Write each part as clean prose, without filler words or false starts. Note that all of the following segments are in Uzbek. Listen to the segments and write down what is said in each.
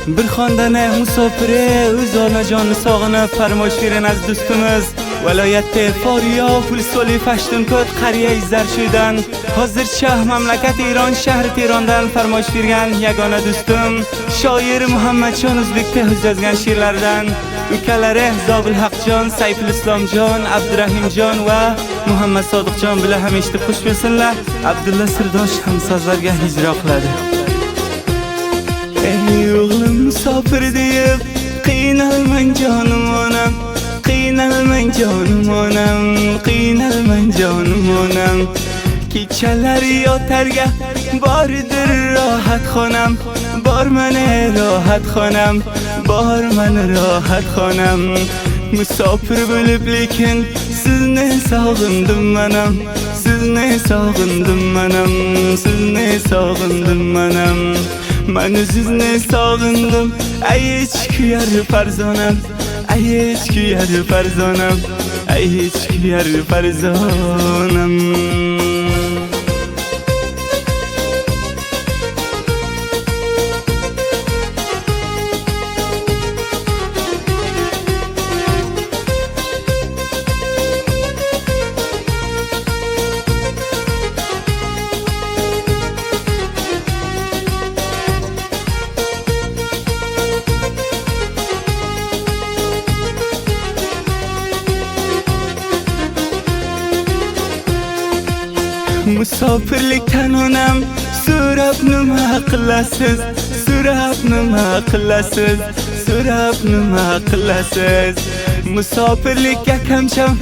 Bir xonadona musofiri o'z onajonini sog'inib farmoyish beran aziz do'stimiz viloyatda Foriyo Pulsoli Fashtunkot qariya Zarshudan hozircha mamlakat Eron shahri Tehrondan farmoyish bergan yagona do'stim shoir Muhammadjon O'zbekda yozgan she'rlaridan ukalari Zobil Haqjon, Sayful Islomjon, Abdurahimjon va Muhammad Sodiqjon bilan ham eshitib xush bo'lsinlar. Abdulla Sirdosh ham sozlarga hijro qiladi. Ey o'g'lim musofir deb qiynalmang jonim onam, qiynalmang jonim onam, qiynalmang jonim onam. Kechalari yotarga bordir rohat xonam, bor mana rohat xonam, bor mana rohat xonam. Musofir bo'lib lekin sizni sog'indim manam, sizni sog'indim manam, sizni sog'indim manam. Mana sizni sog'indim ay ichkuyar farzonam, ay ichkuyar farzonam, ay ichkuyar farzonam. Musofirlikdan onam so'rab nima qilasiz, so'rab nima qilasiz, so'rab nima qilasiz. Musofirlikka kamcham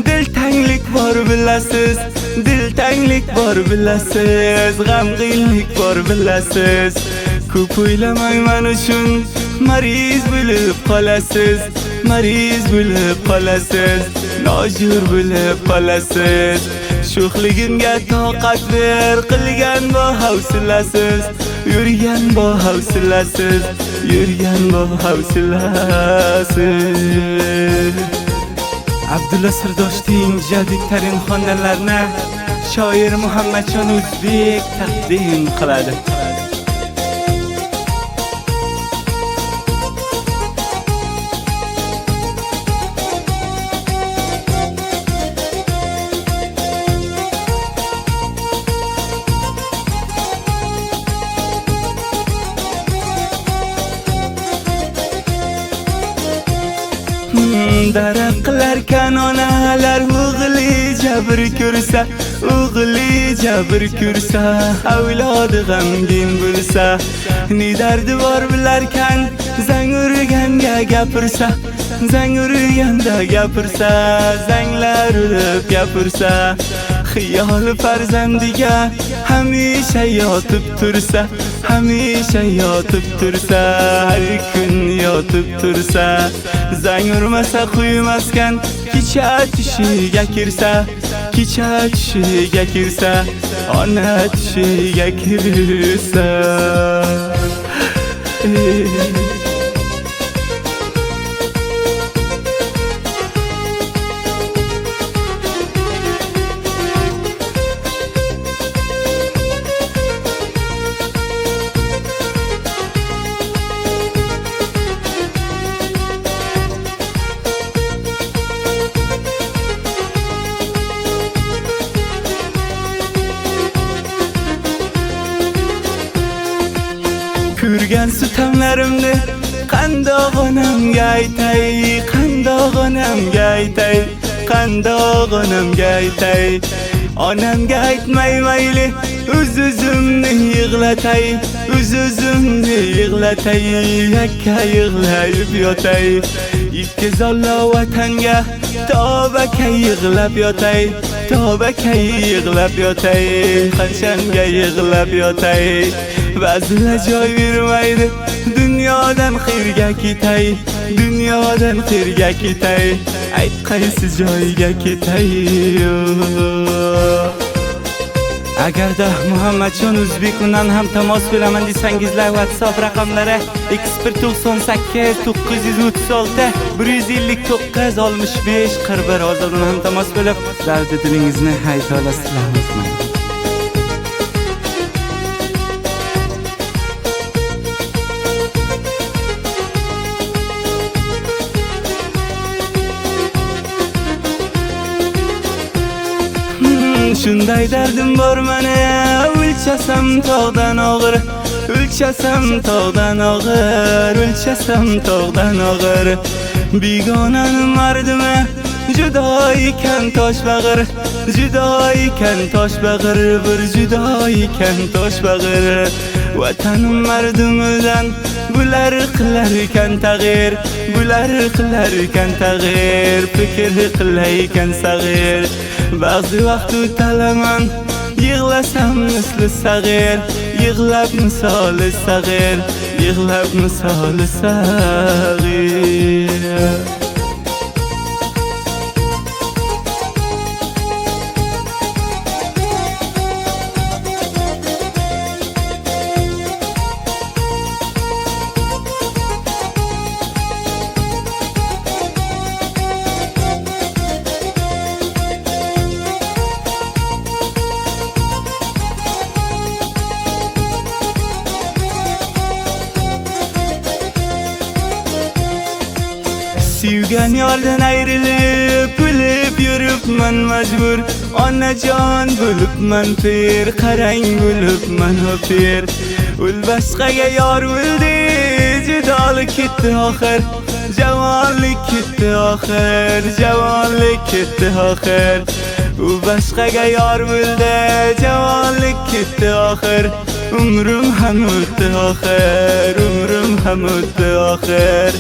diltanglik bor bilasiz, diltanglik bor bilasiz, g'amg'inlik bor bilasiz. Ko'p o'ylamang men uchun mariz bo'lib qolasiz, mariz bo'lib qolasiz, nojur bo'lib qolasiz. Sho'xligimga toqat ber, qilgan bu havsilasiz, yurgan bu havsilasiz, yurgan bu havsilasiz. Abdulla Sirdoshning jadid tarin xonandalarni shoir Muhammadjon O'zbek taqdim qiladi. Daraqlar kanonalar o'g'li jabr ko'rsa, o'g'li jabr ko'rsa, avlodi g'amgin bo'lsa, ne dardi bor bilarkan, zang urganga gapirsa, zang urganda gapirsa, zanglar urib gapirsa, xiyol farzandiga hamisha yotib tursa, hamisha yotib tursa, har kun yotib tursa, zang urmasa quymaskan, kecha tushiga kirsa, kecha tushiga kirsa, ona tushiga kirsa. Ko'rgan sutamlarimni qandoq onamga aytay, qandoq onamga aytay, qandoq onamga aytay. Onamga aytmay mayli, o'z-o'zimni yig'latay, o'z-o'zimni yig'latay, yakka yig'layib yotay. Ikki zallo vatanga tobaka yig'lab yotay, tobaka yig'lab yotay, qachonga yig'lab yotay. Ba'zilar joy bermaydi, dunyodan xirga ketay, dunyodan xirga ketay. Ayt qaysi joyga ketay? Agarda Muhammadjon O'zbek bilan ham tamas qilaman desangizlar, WhatsApp raqamlari 0198 936 159 65 41 hozir bilan ham tamas qilib, dardi dilingizni ayta olasizlar. Shunday dardim bor meni, o'lchasam tog'dan og'ir, o'lchasam tog'dan og'ir, o'lchasam tog'dan og'ir. Begonaning mardimi judo ekan tosh bag'ir, judo ekan tosh bag'ir, bir judo ekan tosh bag'ir. Vatanim mardimidan bular qilar ekan tag'ir, bular qilar ekan tag'ir, fikr qilar ekan sag'ir. Ba'zi vaqt o'talaman, yig'lasam misli sag'ir, yig'lab misoli sag'ir, yig'lab misoli sag'ir. Sevgan yordan ayrilib, bilib yuribman majbur. Onajon bo'libman pir, qarang bo'libman pir. Ul boshqaga yor bo'ldi, judolik ketdi oxir, javonlik ketdi oxir, javonlik ketdi oxir. U boshqaga yor bo'ldi, javonlik ketdi oxir. Umrim ham o'tdi oxir, umrim ham o'tdi oxir.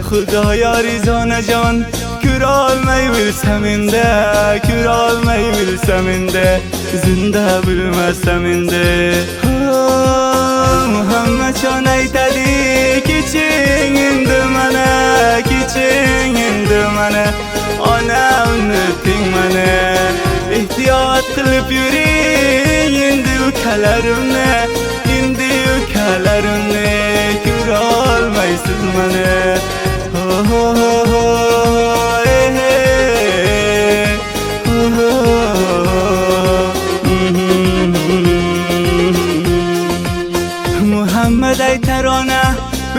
Xudoyo rizonajon, ko'rolmay bilsam endi, ko'rolmay bilsam endi, zinda bilmasam endi. Muhammadjon aytadi, keching endi mana, keching endi mana. Ona unuting mana, ehtiyot qilib yuring endi ukalarimni, endi ukalarimni ko'rolmaysiz mana. Muhammad aytar ona,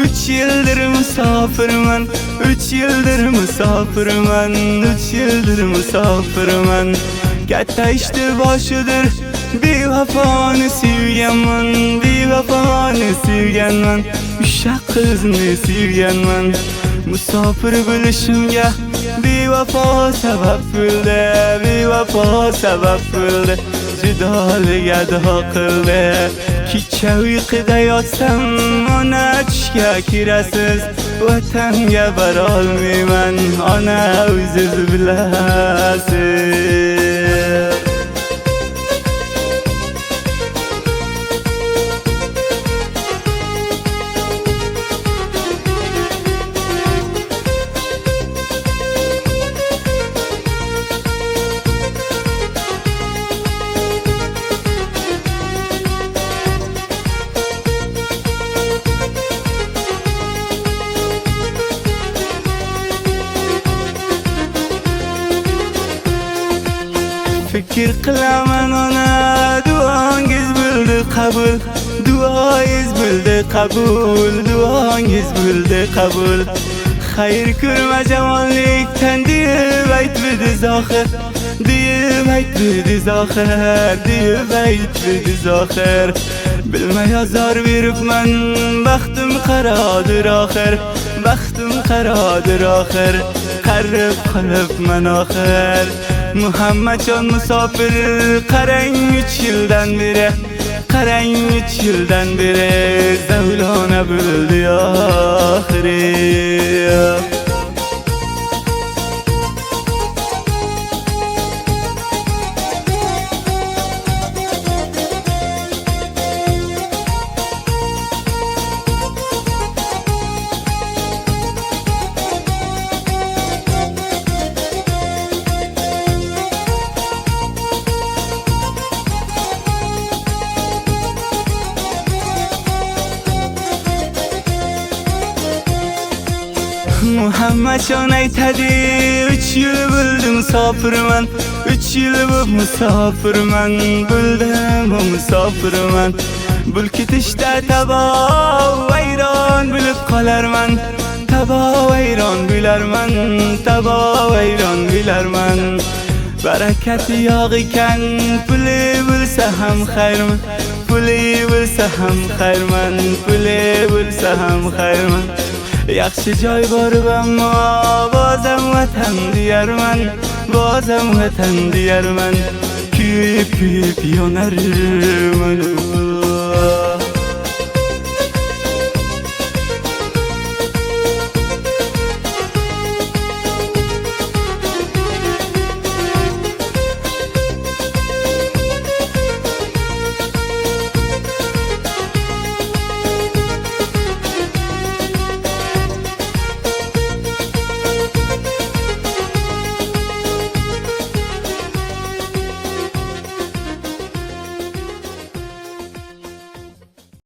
3 yildir musofirman, 3 yildir musofirman, 3 yildir musofirman. Katta ishdi boshidir, bevafoni sevganman, bevafoni sevganman, o'sha qizni sevganman. Musofir bo'lishimga bevafo sabab bo'ldi, bevafo sabab bo'ldi, judolik ado qildi. Kecha uyquda yotsam, ona tushga kirasiz, vatanga borolmayman, ona o'zingiz bilasiz. Fikr qilaman ona, duongiz bo'ldi qabul, duoingiz bo'ldi qabul, duongiz bo'ldi qabul. Xayr ko'rma javonlikdan deb aytdi zohir, deb aytdi zohir, deb aytdi zohir. Bilmay azor beribman, baxtim qarodir oxir, baxtim qarodir oxir, qarib qolibman oxir. Muhammadjon musofir, qarang 3 yildan beri, qarang 3 yildan beri, zavlona bo'ldi oxiri. Muhammadjon aytadi, 3 yil bo'ldi musofirman, 3 yil bo'lib musofirman, bo'ldim musofirman. Bul ketishda taboq vayron bo'lib qolarman, taboq vayron bo'larman, taboq vayron bo'larman. برکت یاغی کن پولی بلسه هم خیر من پولی بلسه هم خیر من پولی بلسه هم خیر من یخش جای بارم ما بازم وطن دیار من بازم وطن دیار من کیپ کیپ یانر من